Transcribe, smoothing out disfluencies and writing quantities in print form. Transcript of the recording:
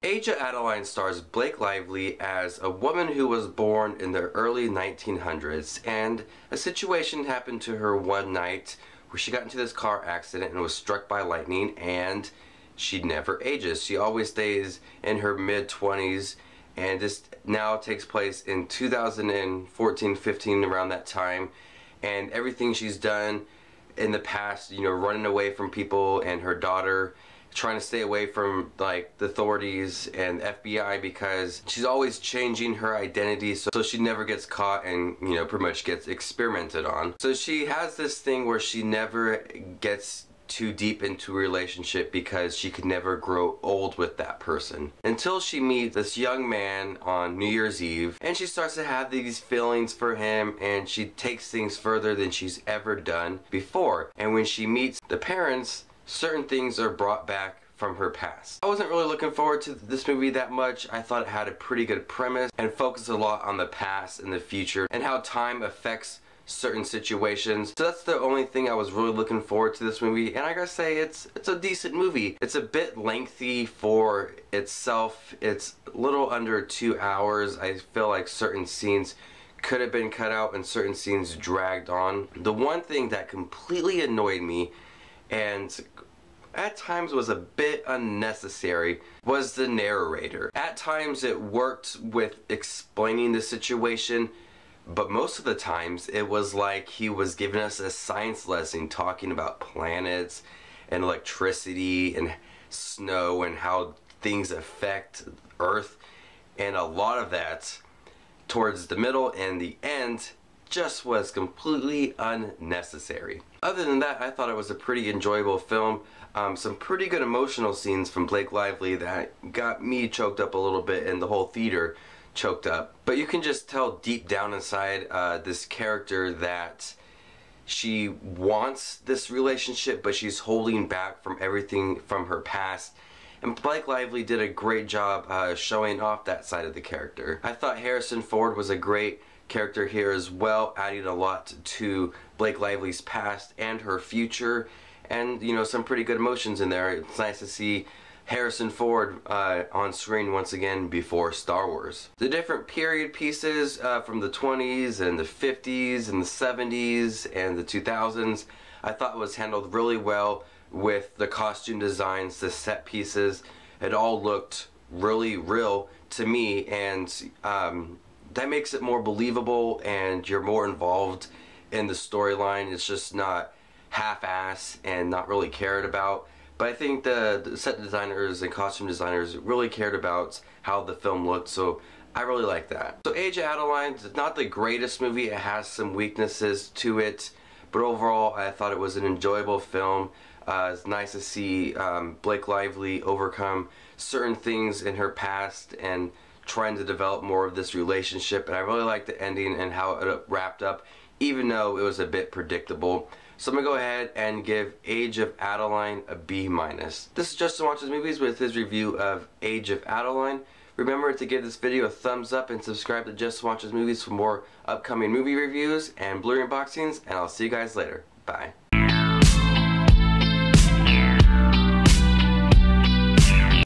Age of Adaline stars Blake Lively as a woman who was born in the early 1900s, and a situation happened to her one night where she got into this car accident and was struck by lightning, and she never ages. She always stays in her mid-20s, and this now takes place in 2014-15, around that time, and everything she's done in the past, you know, running away from people and her daughter, trying to stay away from like the authorities and FBI because she's always changing her identity so she never gets caught and, you know, pretty much gets experimented on. So she has this thing where she never gets too deep into a relationship because she could never grow old with that person until she meets this young man on New Year's Eve, and she starts to have these feelings for him, and she takes things further than she's ever done before. And when she meets the parents, certain things are brought back from her past. I wasn't really looking forward to this movie that much. I thought it had a pretty good premise and focused a lot on the past and the future and how time affects certain situations. So that's the only thing I was really looking forward to this movie, and I gotta say it's a decent movie. It's a bit lengthy for itself. It's a little under 2 hours. I feel like certain scenes could have been cut out and certain scenes dragged on. The one thing that completely annoyed me and at times was a bit unnecessary was the narrator. At times it worked with explaining the situation, but most of the times it was like he was giving us a science lesson talking about planets and electricity and snow and how things affect Earth, and a lot of that towards the middle and the end just was completely unnecessary. Other than that, I thought it was a pretty enjoyable film. Some pretty good emotional scenes from Blake Lively that got me choked up a little bit and the whole theater choked up. But you can just tell deep down inside this character that she wants this relationship, but she's holding back from everything from her past. And Blake Lively did a great job showing off that side of the character. I thought Harrison Ford was a great character here as well, adding a lot to Blake Lively's past and her future, and, you know, some pretty good emotions in there. It's nice to see Harrison Ford on screen once again before Star Wars. The different period pieces from the 20s and the 50s and the 70s and the 2000s, I thought was handled really well with the costume designs, the set pieces. It all looked really real to me, and that makes it more believable and you're more involved in the storyline. It's just not half-ass and not really cared about. But I think the set designers and costume designers really cared about how the film looked, so I really like that. So Age of Adaline is not the greatest movie. It has some weaknesses to it, but overall I thought it was an enjoyable film. It's nice to see Blake Lively overcome certain things in her past and trying to develop more of this relationship, and I really liked the ending and how it wrapped up, even though it was a bit predictable. So I'm going to go ahead and give Age of Adaline a B-. This is Justin Watches Movies with his review of Age of Adaline. Remember to give this video a thumbs up and subscribe to Justin Watches Movies for more upcoming movie reviews and Blu-ray unboxings, and I'll see you guys later. Bye.